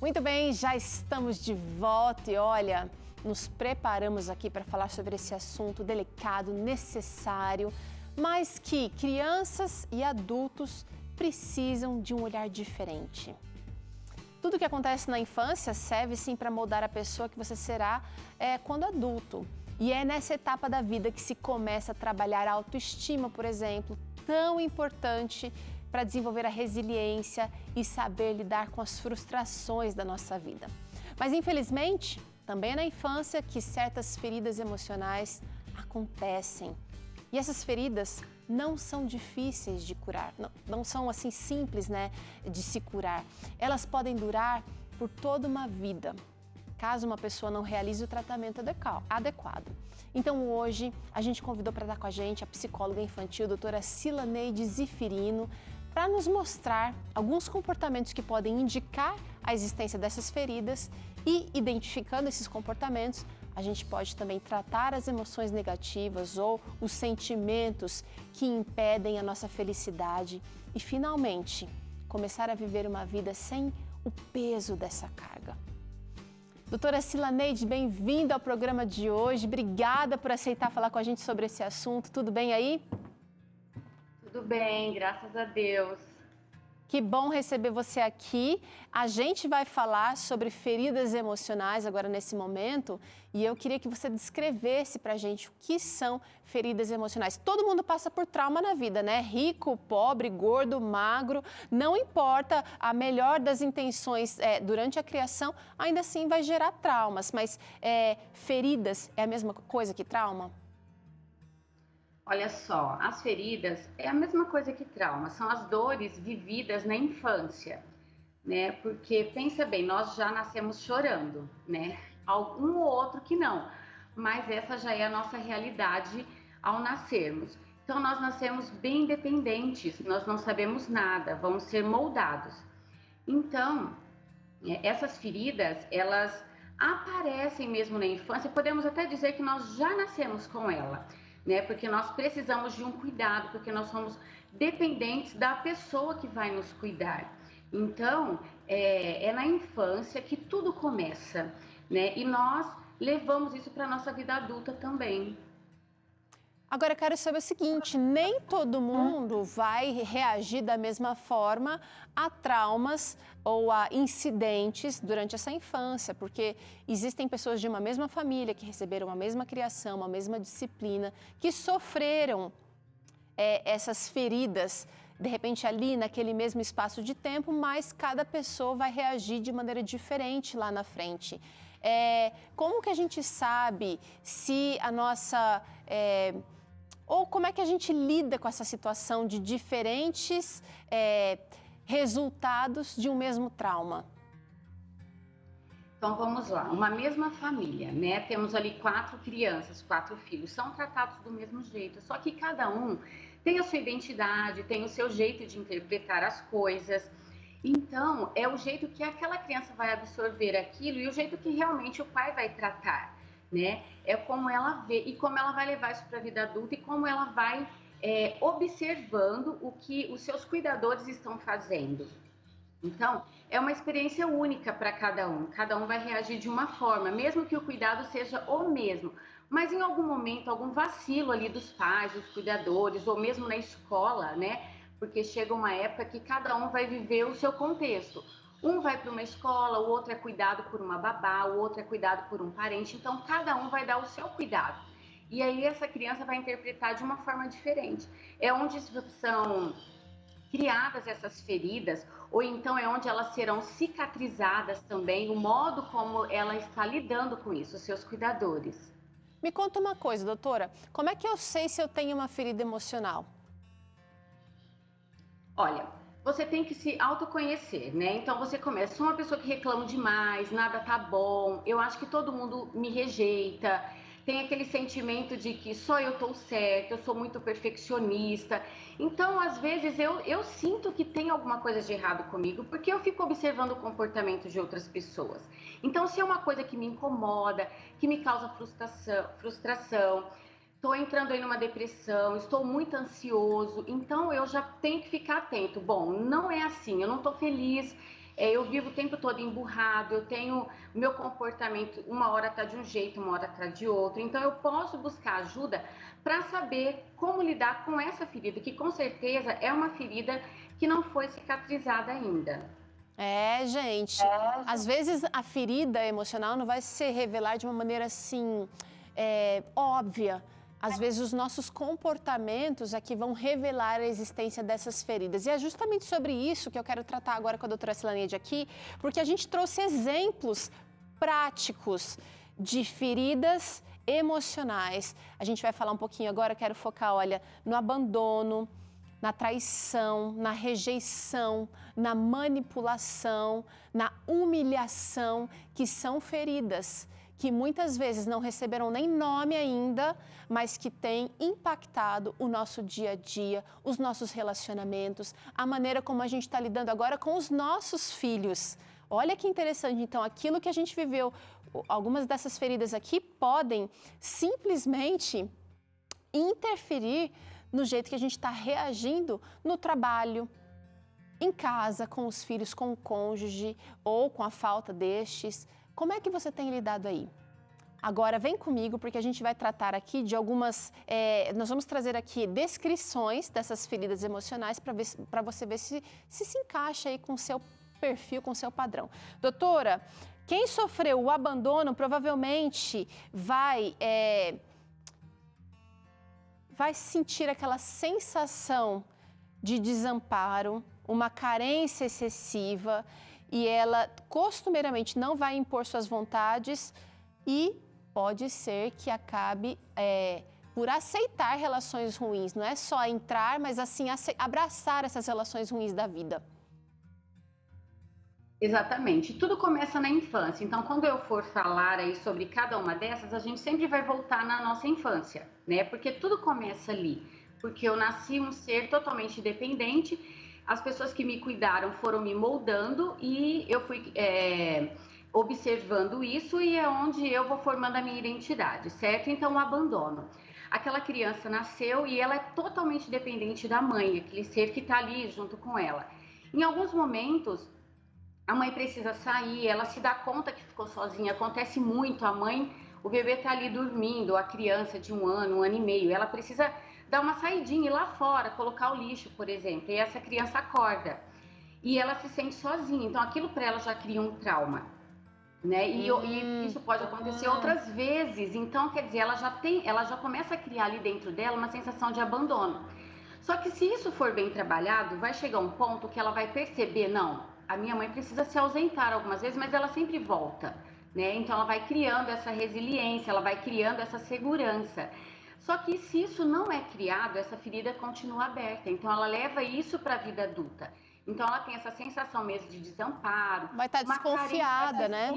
Muito bem, já estamos de volta e olha, nos preparamos aqui para falar sobre esse assunto delicado, necessário, mas que crianças e adultos precisam de um olhar diferente. Tudo que acontece na infância serve sim para moldar a pessoa que você será quando adulto. E é nessa etapa da vida que se começa a trabalhar a autoestima, por exemplo, tão importante para desenvolver a resiliência e saber lidar com as frustrações da nossa vida. Mas infelizmente, também é na infância que certas feridas emocionais acontecem. E essas feridas não são difíceis de curar, não são assim simples, de se curar. Elas podem durar por toda uma vida, caso uma pessoa não realize o tratamento adequado. Então hoje a gente convidou para estar com a gente a psicóloga infantil, a doutora Cilaneide Zifirino, para nos mostrar alguns comportamentos que podem indicar a existência dessas feridas e, identificando esses comportamentos, a gente pode também tratar as emoções negativas ou os sentimentos que impedem a nossa felicidade e, finalmente, começar a viver uma vida sem o peso dessa carga. Doutora Cilaneide, bem-vinda ao programa de hoje. Obrigada por aceitar falar com a gente sobre esse assunto. Tudo bem aí? Tudo bem, graças a Deus. Que bom receber você aqui. A gente vai falar sobre feridas emocionais agora nesse momento e eu queria que você descrevesse pra gente o que são feridas emocionais. Todo mundo passa por trauma na vida, né? Rico, pobre, gordo, magro, não importa, a melhor das intenções durante a criação ainda assim vai gerar traumas, mas feridas é a mesma coisa que trauma? Olha só, as feridas é a mesma coisa que trauma, são as dores vividas na infância, né? Porque pensa bem, nós já nascemos chorando, né? Algum ou outro que não, mas essa já é a nossa realidade ao nascermos. Então nós nascemos bem independentes, nós não sabemos nada, vamos ser moldados. Então, essas feridas, elas aparecem mesmo na infância, podemos até dizer que nós já nascemos com ela. Porque nós precisamos de um cuidado, porque nós somos dependentes da pessoa que vai nos cuidar. Então, é na infância que tudo começa, e nós levamos isso para a nossa vida adulta também. Agora, eu quero saber o seguinte, nem todo mundo vai reagir da mesma forma a traumas ou a incidentes durante essa infância, porque existem pessoas de uma mesma família que receberam a mesma criação, uma mesma disciplina, que sofreram essas feridas, de repente ali naquele mesmo espaço de tempo, mas cada pessoa vai reagir de maneira diferente lá na frente. Como que a gente sabe se a nossa... ou como é que a gente lida com essa situação de diferentes resultados de um mesmo trauma? Então vamos lá, uma mesma família, Temos ali 4 crianças, 4 filhos, são tratados do mesmo jeito, só que cada um tem a sua identidade, tem o seu jeito de interpretar as coisas. Então é o jeito que aquela criança vai absorver aquilo e o jeito que realmente o pai vai tratar. É como ela vê e como ela vai levar isso para a vida adulta e como ela vai observando o que os seus cuidadores estão fazendo. Então, é uma experiência única para cada um vai reagir de uma forma, mesmo que o cuidado seja o mesmo, mas em algum momento, algum vacilo ali dos pais, dos cuidadores, ou mesmo na escola, porque chega uma época que cada um vai viver o seu contexto. Um vai para uma escola, o outro é cuidado por uma babá, o outro é cuidado por um parente, então cada um vai dar o seu cuidado. E aí essa criança vai interpretar de uma forma diferente. É onde são criadas essas feridas, ou então é onde elas serão cicatrizadas também, o modo como ela está lidando com isso, os seus cuidadores. Me conta uma coisa, doutora, como é que eu sei se eu tenho uma ferida emocional? Olha, você tem que se autoconhecer, Então você começa, sou uma pessoa que reclama demais, nada tá bom, eu acho que todo mundo me rejeita, tem aquele sentimento de que só eu tô certa, eu sou muito perfeccionista. Então, às vezes, eu sinto que tem alguma coisa de errado comigo, porque eu fico observando o comportamento de outras pessoas. Então, se é uma coisa que me incomoda, que me causa frustração, estou entrando aí numa depressão, estou muito ansioso, então eu já tenho que ficar atento. Bom, não é assim, eu não estou feliz, eu vivo o tempo todo emburrado, eu tenho meu comportamento, uma hora está de um jeito, uma hora está de outro. Então, eu posso buscar ajuda para saber como lidar com essa ferida, que com certeza é uma ferida que não foi cicatrizada ainda. Gente, às vezes a ferida emocional não vai se revelar de uma maneira assim, óbvia. Às vezes os nossos comportamentos aqui vão revelar a existência dessas feridas. E é justamente sobre isso que eu quero tratar agora com a doutora Silaneide aqui, porque a gente trouxe exemplos práticos de feridas emocionais. A gente vai falar um pouquinho agora, quero focar, olha, no abandono, na traição, na rejeição, na manipulação, na humilhação, que são feridas que muitas vezes não receberam nem nome ainda, mas que têm impactado o nosso dia a dia, os nossos relacionamentos, a maneira como a gente está lidando agora com os nossos filhos. Olha que interessante, então, aquilo que a gente viveu, algumas dessas feridas aqui podem simplesmente interferir no jeito que a gente está reagindo no trabalho, em casa, com os filhos, com o cônjuge ou com a falta destes. Como é que você tem lidado aí? Agora vem comigo porque a gente vai tratar aqui de algumas... nós vamos trazer aqui descrições dessas feridas emocionais para você ver se encaixa aí com o seu perfil, com o seu padrão. Doutora, quem sofreu o abandono provavelmente vai sentir aquela sensação de desamparo, uma carência excessiva, e ela costumeiramente não vai impor suas vontades e pode ser que acabe por aceitar relações ruins. Não é só entrar, mas assim abraçar essas relações ruins da vida. Exatamente. Tudo começa na infância. Então, quando eu for falar aí sobre cada uma dessas, a gente sempre vai voltar na nossa infância, né? Porque tudo começa ali. Porque eu nasci um ser totalmente dependente, as pessoas que me cuidaram foram me moldando e eu fui observando isso e é onde eu vou formando a minha identidade, certo? Então, o abandono. Aquela criança nasceu e ela é totalmente dependente da mãe, aquele ser que está ali junto com ela. Em alguns momentos, a mãe precisa sair, ela se dá conta que ficou sozinha, acontece muito, o bebê está ali dormindo, a criança de 1 ano, 1 ano e meio, ela precisa dar uma saidinha, ir lá fora, colocar o lixo, por exemplo, e essa criança acorda e ela se sente sozinha, então aquilo para ela já cria um trauma, né? E isso pode acontecer outras vezes, então quer dizer, ela já começa a criar ali dentro dela uma sensação de abandono. Só que se isso for bem trabalhado, vai chegar um ponto que ela vai perceber, não, a minha mãe precisa se ausentar algumas vezes, mas ela sempre volta, né? Então ela vai criando essa resiliência, ela vai criando essa segurança. Só que se isso não é criado, essa ferida continua aberta. Então ela leva isso para a vida adulta. Então ela tem essa sensação mesmo de desamparo. Vai estar desconfiada, né?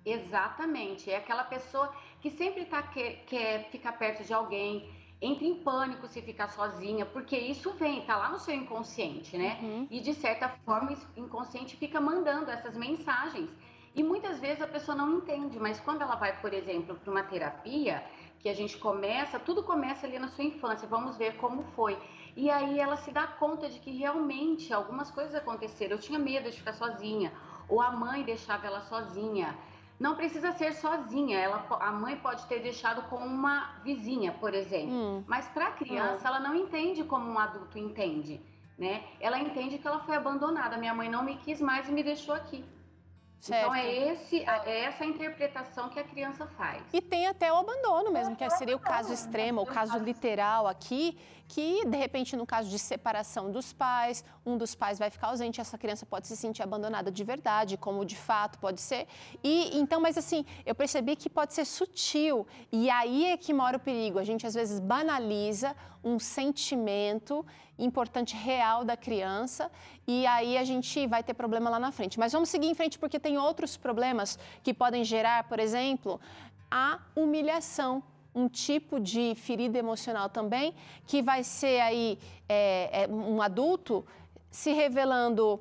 Exatamente. É aquela pessoa que sempre quer ficar perto de alguém, entra em pânico se ficar sozinha, porque isso tá lá no seu inconsciente, né? E de certa forma o inconsciente fica mandando essas mensagens. E muitas vezes a pessoa não entende, mas quando ela vai, por exemplo, para uma terapia, que a gente tudo começa ali na sua infância, vamos ver como foi. E aí ela se dá conta de que realmente algumas coisas aconteceram. Eu tinha medo de ficar sozinha, ou a mãe deixava ela sozinha. Não precisa ser sozinha, a mãe pode ter deixado com uma vizinha, por exemplo. Mas para a criança, ela não entende como um adulto entende, né? Ela entende que ela foi abandonada, minha mãe não me quis mais e me deixou aqui. Certo. Então é essa interpretação que a criança faz. E tem até o abandono mesmo, que seria o caso extremo, o caso literal aqui, que de repente no caso de separação dos pais, um dos pais vai ficar ausente, essa criança pode se sentir abandonada de verdade, como de fato pode ser. E então, mas assim, eu percebi que pode ser sutil e aí é que mora o perigo. A gente às vezes banaliza um sentimento importante real da criança e aí a gente vai ter problema lá na frente. Mas vamos seguir em frente porque tem outros problemas que podem gerar, por exemplo, a humilhação, um tipo de ferida emocional também, que vai ser aí um adulto se revelando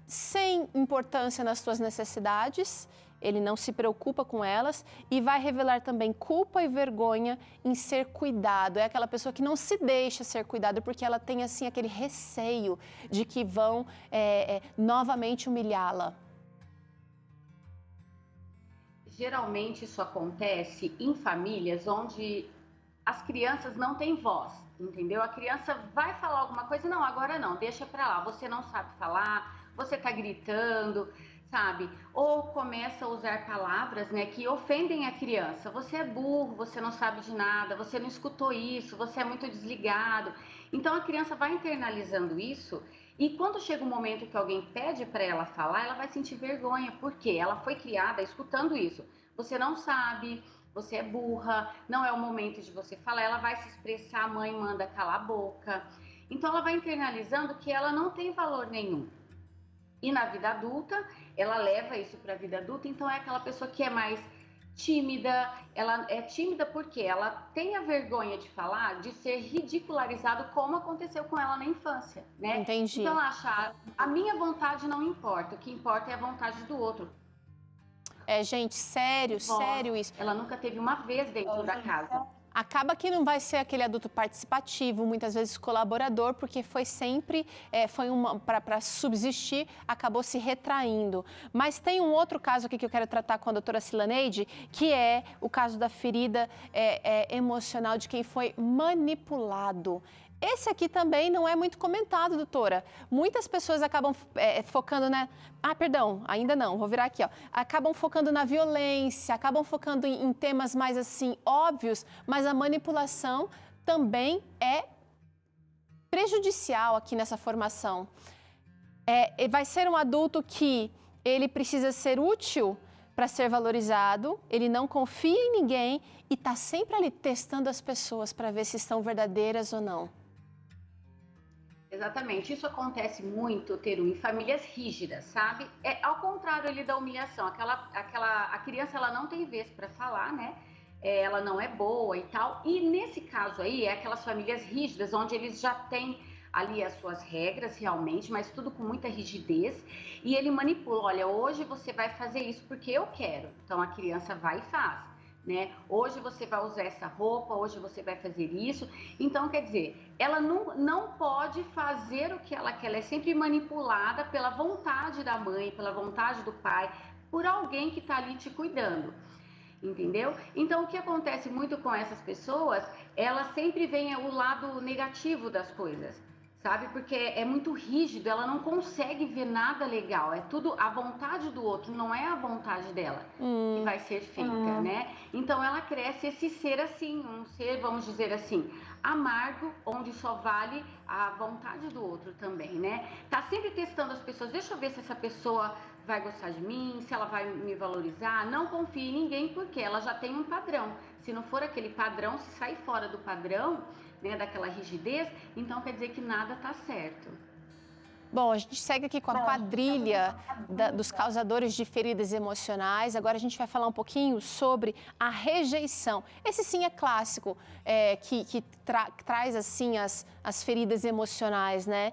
sem importância nas suas necessidades ele não se preocupa com elas e vai revelar também culpa e vergonha em ser cuidado. É aquela pessoa que não se deixa ser cuidado porque ela tem assim aquele receio de que vão novamente humilhá-la. Geralmente isso acontece em famílias onde as crianças não têm voz, entendeu? A criança vai falar alguma coisa, não, agora não, deixa pra lá, você não sabe falar, você tá gritando, sabe? Ou começa a usar palavras, né, que ofendem a criança. Você é burro, você não sabe de nada, você não escutou isso, você é muito desligado. Então a criança vai internalizando isso e quando chega um momento que alguém pede para ela falar, ela vai sentir vergonha, porque ela foi criada escutando isso. Você não sabe, você é burra, não é o momento de você falar, ela vai se expressar, a mãe manda calar a boca. Então ela vai internalizando que ela não tem valor nenhum. E na vida adulta, ela leva isso para a vida adulta, então é aquela pessoa que é mais tímida, ela é tímida porque ela tem a vergonha de falar, de ser ridicularizado como aconteceu com ela na infância, né? Entendi. Então ela acha, a minha vontade não importa, o que importa é a vontade do outro. Gente, sério isso. Ela nunca teve uma vez dentro da casa. Acaba que não vai ser aquele adulto participativo, muitas vezes colaborador, porque foi sempre, para subsistir, acabou se retraindo. Mas tem um outro caso aqui que eu quero tratar com a doutora Cilaneide, que é o caso da ferida emocional de quem foi manipulado. Esse aqui também não é muito comentado, doutora. Muitas pessoas acabam focando, né? Perdão, ainda não, vou virar aqui, ó. Acabam focando na violência, acabam focando em temas mais assim óbvios, mas a manipulação também é prejudicial aqui nessa formação. Vai ser um adulto que ele precisa ser útil para ser valorizado, ele não confia em ninguém e está sempre ali testando as pessoas para ver se estão verdadeiras ou não. Exatamente, isso acontece muito, Teru, em famílias rígidas, sabe? Ao contrário ali da humilhação, a criança ela não tem vez para falar, né? Ela não é boa e tal. E nesse caso aí, é aquelas famílias rígidas, onde eles já têm ali as suas regras realmente, mas tudo com muita rigidez. E ele manipula, olha, hoje você vai fazer isso porque eu quero. Então a criança vai e faz. Né? Hoje você vai usar essa roupa, hoje você vai fazer isso. Então, quer dizer, ela não pode fazer o que ela quer, ela é sempre manipulada pela vontade da mãe, pela vontade do pai, por alguém que está ali te cuidando, entendeu? Então, o que acontece muito com essas pessoas, elas sempre veem o lado negativo das coisas, sabe? Porque é muito rígido, ela não consegue ver nada legal, é tudo a vontade do outro, não é a vontade dela que vai ser feita, né? Então ela cresce esse ser assim, um ser, vamos dizer assim, amargo, onde só vale a vontade do outro também, né? Tá sempre testando as pessoas, deixa eu ver se essa pessoa vai gostar de mim, se ela vai me valorizar, não confie em ninguém porque ela já tem um padrão. Se não for aquele padrão, se sair fora do padrão, né, daquela rigidez, então quer dizer que nada está certo. Bom, a gente segue aqui com a quadrilha dos causadores de feridas emocionais. Agora a gente vai falar um pouquinho sobre a rejeição. Esse sim é clássico, que traz assim as feridas emocionais, né?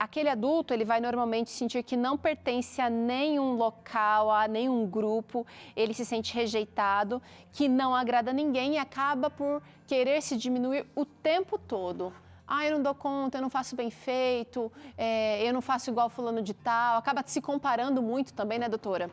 Aquele adulto, ele vai normalmente sentir que não pertence a nenhum local, a nenhum grupo. Ele se sente rejeitado, que não agrada a ninguém e acaba por querer se diminuir o tempo todo. Eu não dou conta, eu não faço bem feito, eu não faço igual fulano de tal. Acaba se comparando muito também, né, doutora?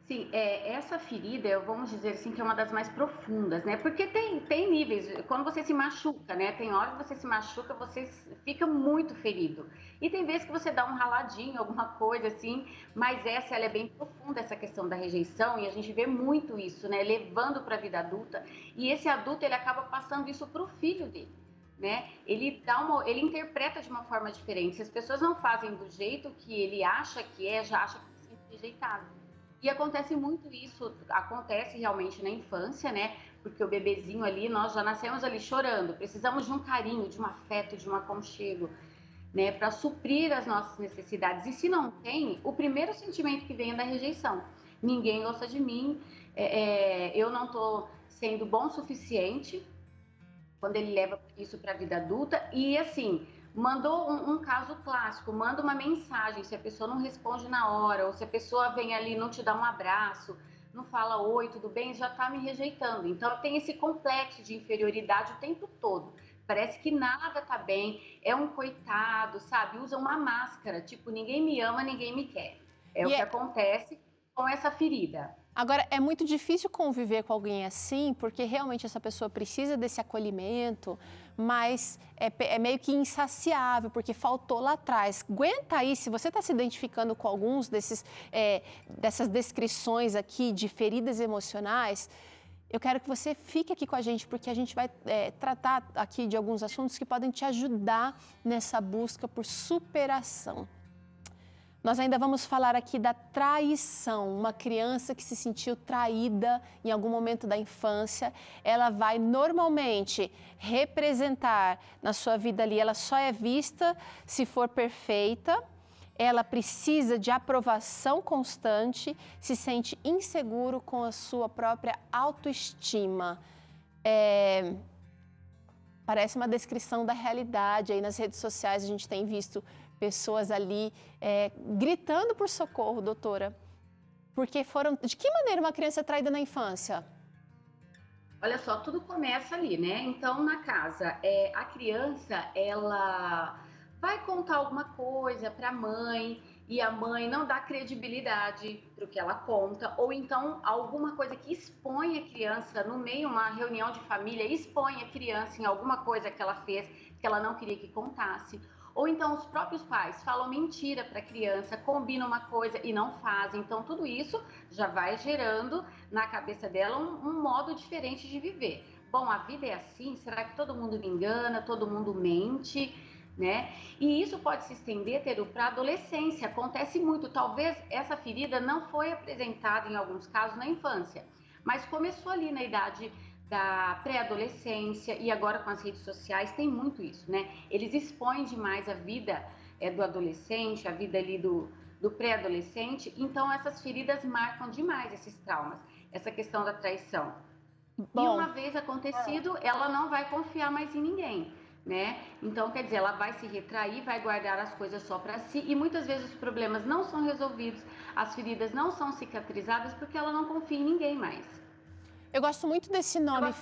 Sim, essa ferida, vamos dizer assim, que é uma das mais profundas, né? Porque tem níveis, quando você se machuca, né? Tem hora que você se machuca, você fica muito ferido. E tem vezes que você dá um raladinho, alguma coisa assim, mas ela é bem profunda, essa questão da rejeição, e a gente vê muito isso, né? Levando para a vida adulta, e esse adulto, ele acaba passando isso para o filho dele, né? Ele interpreta de uma forma diferente. Se as pessoas não fazem do jeito que ele acha que já acha que se sente rejeitado. E acontece muito isso, acontece realmente na infância, né? Porque o bebezinho ali, nós já nascemos ali chorando, precisamos de um carinho, de um afeto, de um aconchego, né? Para suprir as nossas necessidades. E se não tem, o primeiro sentimento que vem é da rejeição. Ninguém gosta de mim, eu não estou sendo bom o suficiente, quando ele leva isso para a vida adulta. E assim, mandou um caso clássico, manda uma mensagem, se a pessoa não responde na hora, ou se a pessoa vem ali e não te dá um abraço, não fala oi, tudo bem, já está me rejeitando. Então tem esse complexo de inferioridade o tempo todo. Parece que nada tá bem, é um coitado, sabe? Usa uma máscara, tipo, ninguém me ama, ninguém me quer. É o que acontece com essa ferida. Agora, é muito difícil conviver com alguém assim, porque realmente essa pessoa precisa desse acolhimento, mas é meio que insaciável, porque faltou lá atrás. Aguenta aí, se você está se identificando com alguns dessas descrições aqui de feridas emocionais, eu quero que você fique aqui com a gente, porque a gente vai tratar aqui de alguns assuntos que podem te ajudar nessa busca por superação. Nós ainda vamos falar aqui da traição. Uma criança que se sentiu traída em algum momento da infância, ela vai normalmente representar na sua vida ali, ela só é vista se for perfeita, ela precisa de aprovação constante, se sente inseguro com a sua própria autoestima. Parece uma descrição da realidade. Aí nas redes sociais a gente tem visto pessoas ali gritando por socorro, doutora. Porque foram... De que maneira uma criança é traída na infância? Olha só, tudo começa ali, né? Então, na casa, a criança, ela vai contar alguma coisa para a mãe e a mãe não dá credibilidade para o que ela conta, ou então alguma coisa que expõe a criança no meio, uma reunião de família, expõe a criança em alguma coisa que ela fez que ela não queria que contasse. Ou então os próprios pais falam mentira para a criança, combinam uma coisa e não fazem. Então tudo isso já vai gerando na cabeça dela um modo diferente de viver. Bom, a vida é assim, será que todo mundo me engana, todo mundo mente, né? E isso pode se estender, Teru, para a adolescência. Acontece muito, talvez essa ferida não foi apresentada em alguns casos na infância, mas começou ali na idade da pré-adolescência e agora com as redes sociais tem muito isso, né? Eles expõem demais a vida do adolescente, a vida ali do pré-adolescente, então essas feridas marcam demais esses traumas, essa questão da traição. E uma vez acontecido, ela não vai confiar mais em ninguém, né? Então, quer dizer, ela vai se retrair, vai guardar as coisas só para si e muitas vezes os problemas não são resolvidos, as feridas não são cicatrizadas porque ela não confia em ninguém mais. Eu gosto muito desse nome,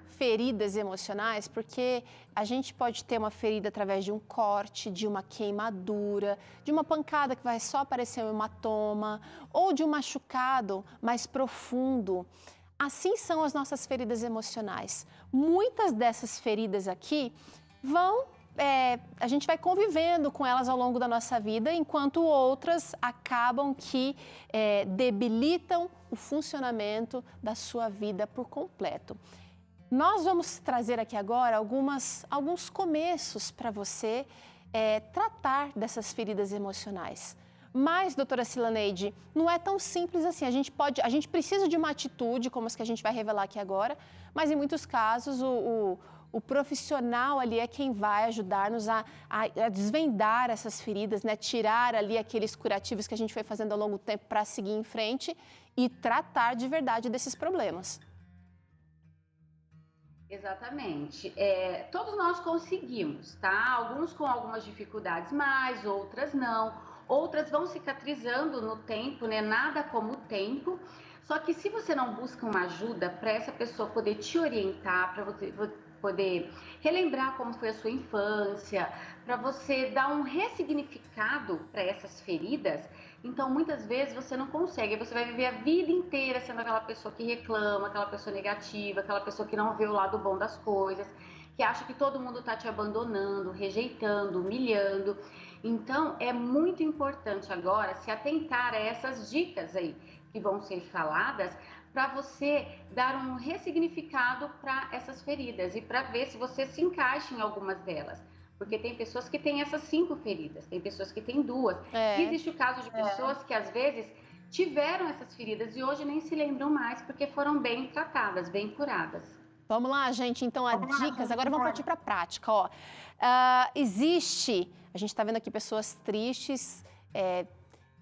feridas emocionais, porque a gente pode ter uma ferida através de um corte, de uma queimadura, de uma pancada que vai só aparecer um hematoma, ou de um machucado mais profundo. Assim são as nossas feridas emocionais. Muitas dessas feridas aqui a gente vai convivendo com elas ao longo da nossa vida, enquanto outras acabam que debilitam o funcionamento da sua vida por completo. Nós vamos trazer aqui agora alguns começos para você tratar dessas feridas emocionais. Mas, doutora Cilaneide, não é tão simples assim. A gente precisa de uma atitude, como as que a gente vai revelar aqui agora, mas em muitos casos o profissional ali é quem vai ajudar-nos a desvendar essas feridas, né? Tirar ali aqueles curativos que a gente foi fazendo ao longo do tempo para seguir em frente e tratar de verdade desses problemas. Exatamente. Todos nós conseguimos, tá? Alguns com algumas dificuldades mais, outras não. Outras vão cicatrizando no tempo, né? Nada como o tempo. Só que se você não busca uma ajuda para essa pessoa poder te orientar, para você poder relembrar como foi a sua infância, para você dar um ressignificado para essas feridas, então muitas vezes você não consegue, você vai viver a vida inteira sendo aquela pessoa que reclama, aquela pessoa negativa, aquela pessoa que não vê o lado bom das coisas, que acha que todo mundo está te abandonando, rejeitando, humilhando. Então é muito importante agora se atentar a essas dicas aí que vão ser faladas, para você dar um ressignificado para essas feridas e para ver se você se encaixa em algumas delas. Porque tem pessoas que têm essas 5 feridas, tem pessoas que têm 2. E existe o caso de pessoas que às vezes tiveram essas feridas e hoje nem se lembram mais porque foram bem tratadas, bem curadas. Vamos lá, gente, então dicas, agora vamos partir para a prática. A gente está vendo aqui pessoas tristes,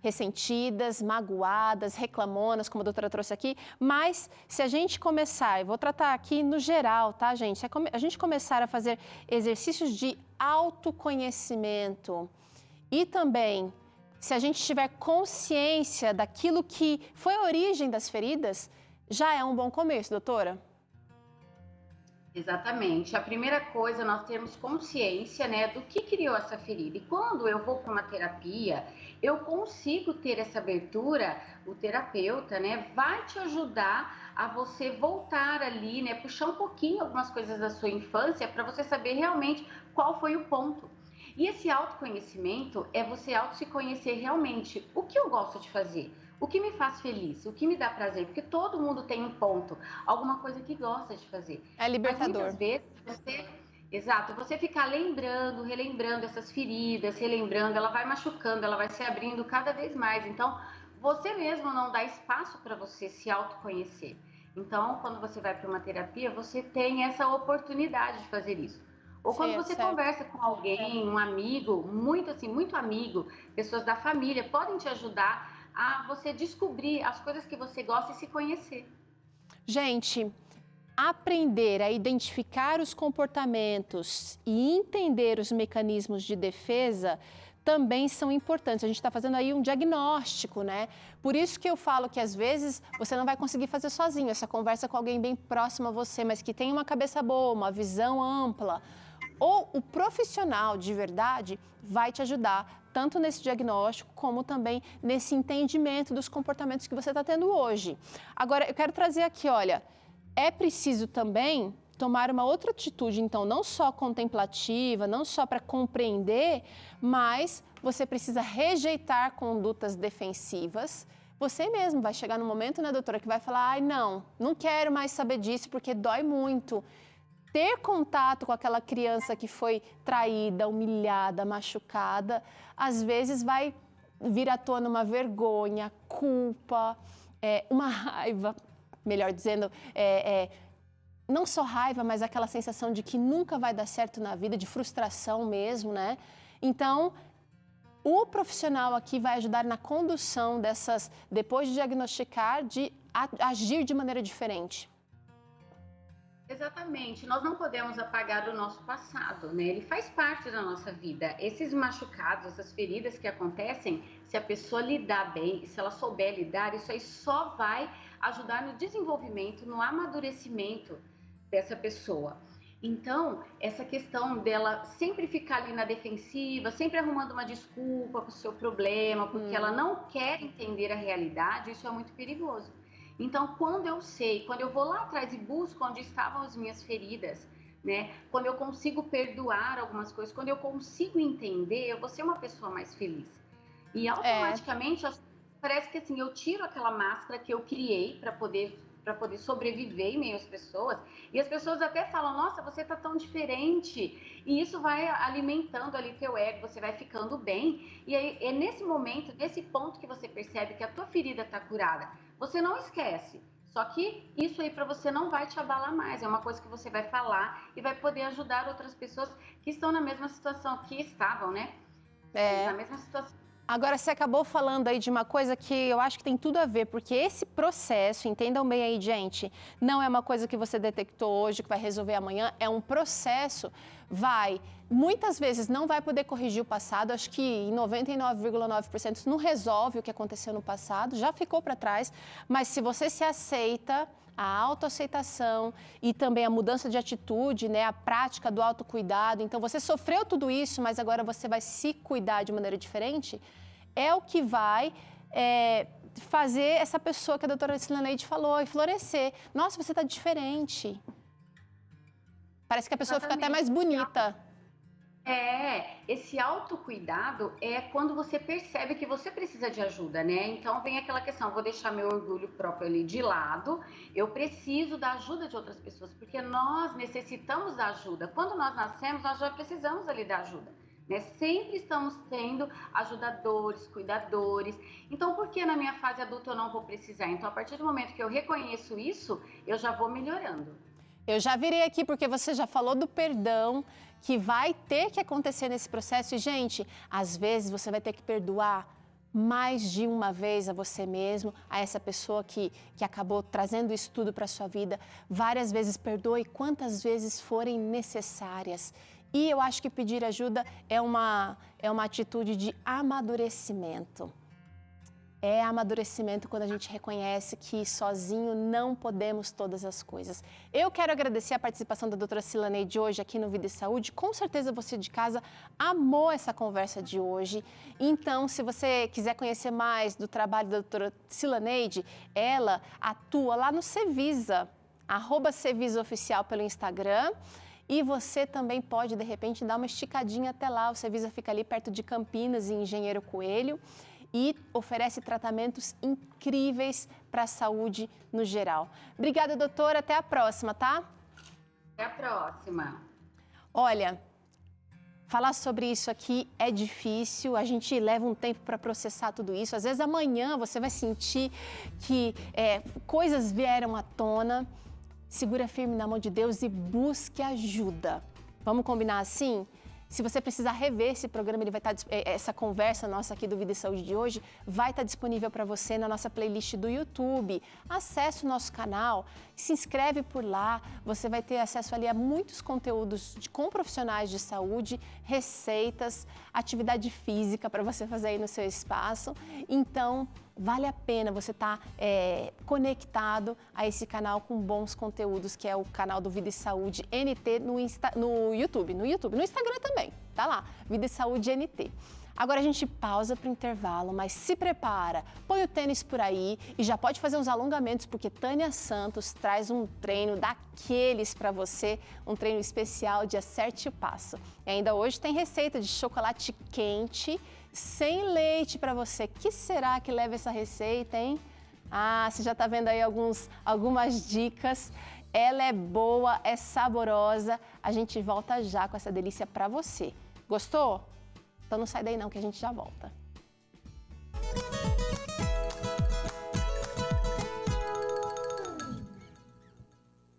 ressentidas, magoadas, reclamonas, como a doutora trouxe aqui, mas se a gente começar, eu vou tratar aqui no geral, tá, gente? Se a gente começar a fazer exercícios de autoconhecimento e também se a gente tiver consciência daquilo que foi a origem das feridas, já é um bom começo, doutora? Exatamente. A primeira coisa, nós temos consciência, né, do que criou essa ferida. E quando eu vou para uma terapia, eu consigo ter essa abertura, o terapeuta, né, vai te ajudar a você voltar ali, né, puxar um pouquinho algumas coisas da sua infância para você saber realmente qual foi o ponto. E esse autoconhecimento é você se conhecer realmente o que eu gosto de fazer. O que me faz feliz, o que me dá prazer, porque todo mundo tem um ponto, alguma coisa que gosta de fazer. É libertador. Mas muitas vezes você ficar lembrando, relembrando essas feridas, relembrando, ela vai machucando, ela vai se abrindo cada vez mais. Então, você mesmo não dá espaço para você se autoconhecer. Então, quando você vai para uma terapia, você tem essa oportunidade de fazer isso. Ou quando você conversa com alguém, um amigo, muito amigo, pessoas da família, podem te ajudar a você descobrir as coisas que você gosta e se conhecer. Gente, aprender a identificar os comportamentos e entender os mecanismos de defesa também são importantes. A gente está fazendo aí um diagnóstico, né? Por isso que eu falo que às vezes você não vai conseguir fazer sozinho essa conversa com alguém bem próximo a você, mas que tem uma cabeça boa, uma visão ampla. Ou o profissional de verdade vai te ajudar tanto nesse diagnóstico como também nesse entendimento dos comportamentos que você está tendo hoje. Agora, eu quero trazer aqui, olha, é preciso também tomar uma outra atitude, então, não só contemplativa, não só para compreender, mas você precisa rejeitar condutas defensivas. Você mesmo vai chegar no momento, né, doutora, que vai falar, ai, não quero mais saber disso porque dói muito. Ter contato com aquela criança que foi traída, humilhada, machucada, às vezes vai vir à tona uma vergonha, culpa, uma raiva, melhor dizendo, não só raiva, mas aquela sensação de que nunca vai dar certo na vida, de frustração mesmo, né? Então, o profissional aqui vai ajudar na condução dessas, depois de diagnosticar, de agir de maneira diferente. Exatamente, nós não podemos apagar o nosso passado, né? Ele faz parte da nossa vida. Esses machucados, essas feridas que acontecem, se a pessoa lidar bem, se ela souber lidar, isso aí só vai ajudar no desenvolvimento, no amadurecimento dessa pessoa. Então, essa questão dela sempre ficar ali na defensiva, sempre arrumando uma desculpa para o seu problema, porque ela não quer entender a realidade, isso é muito perigoso. Então, quando eu sei, quando eu vou lá atrás e busco onde estavam as minhas feridas, né? Quando eu consigo perdoar algumas coisas, quando eu consigo entender, eu vou ser uma pessoa mais feliz. E automaticamente, parece que assim, eu tiro aquela máscara que eu criei para poder sobreviver em meio às pessoas. E as pessoas até falam, nossa, você tá tão diferente. E isso vai alimentando ali teu ego, você vai ficando bem. E aí, é nesse momento, nesse ponto que você percebe que a tua ferida tá curada. Você não esquece, só que isso aí para você não vai te abalar mais, é uma coisa que você vai falar e vai poder ajudar outras pessoas que estão na mesma situação, que estavam, né? Na mesma situação. Agora, você acabou falando aí de uma coisa que eu acho que tem tudo a ver, porque esse processo, entendam bem aí, gente, não é uma coisa que você detectou hoje, que vai resolver amanhã, é um processo, muitas vezes não vai poder corrigir o passado, acho que em 99,9% isso não resolve o que aconteceu no passado, já ficou para trás, mas se você se aceita, a autoaceitação e também a mudança de atitude, né, a prática do autocuidado, então você sofreu tudo isso, mas agora você vai se cuidar de maneira diferente, é o que vai fazer essa pessoa que a doutora Silaneide falou e florescer. Nossa, você está diferente. Parece que a pessoa fica até mais bonita. Esse autocuidado é quando você percebe que você precisa de ajuda, né? Então vem aquela questão, vou deixar meu orgulho próprio ali de lado, eu preciso da ajuda de outras pessoas, porque nós necessitamos da ajuda. Quando nós nascemos, nós já precisamos ali da ajuda, né? Sempre estamos tendo ajudadores, cuidadores. Então, por que na minha fase adulta eu não vou precisar? Então, a partir do momento que eu reconheço isso, eu já vou melhorando. Eu já virei aqui porque você já falou do perdão, que vai ter que acontecer nesse processo. E, gente, às vezes você vai ter que perdoar mais de uma vez a você mesmo, a essa pessoa que acabou trazendo isso tudo para a sua vida. Várias vezes perdoe quantas vezes forem necessárias. E eu acho que pedir ajuda é uma atitude de amadurecimento. É amadurecimento quando a gente reconhece que sozinho não podemos todas as coisas. Eu quero agradecer a participação da doutora Cilaneide hoje aqui no Vida e Saúde. Com certeza você de casa amou essa conversa de hoje. Então, se você quiser conhecer mais do trabalho da doutora Cilaneide, ela atua lá no Cevisa, @CevisaOficial pelo Instagram. E você também pode, de repente, dar uma esticadinha até lá. O Cevisa fica ali perto de Campinas, em Engenheiro Coelho, e oferece tratamentos incríveis para a saúde no geral. Obrigada, doutora. Até a próxima, tá? Até a próxima. Olha, falar sobre isso aqui é difícil, a gente leva um tempo para processar tudo isso. Às vezes amanhã você vai sentir que coisas vieram à tona. Segura firme na mão de Deus e busque ajuda. Vamos combinar assim? Se você precisar rever esse programa, ele vai estar, essa conversa nossa aqui do Vida e Saúde de hoje vai estar disponível para você na nossa playlist do YouTube. Acesse o nosso canal, se inscreve por lá, você vai ter acesso ali a muitos conteúdos com profissionais de saúde, receitas, atividade física para você fazer aí no seu espaço. Então, vale a pena você estar conectado a esse canal com bons conteúdos, que é o canal do Vida e Saúde NT no YouTube. No Instagram também, tá lá, Vida e Saúde NT. Agora a gente pausa para o intervalo, mas se prepara, põe o tênis por aí e já pode fazer uns alongamentos, porque Tânia Santos traz um treino daqueles para você, um treino especial de Acerte o Passo. E ainda hoje tem receita de chocolate quente, sem leite para você. Que será que leva essa receita, hein? Ah, você já está vendo aí algumas dicas. Ela é boa, é saborosa. A gente volta já com essa delícia para você. Gostou? Então não sai daí não que a gente já volta.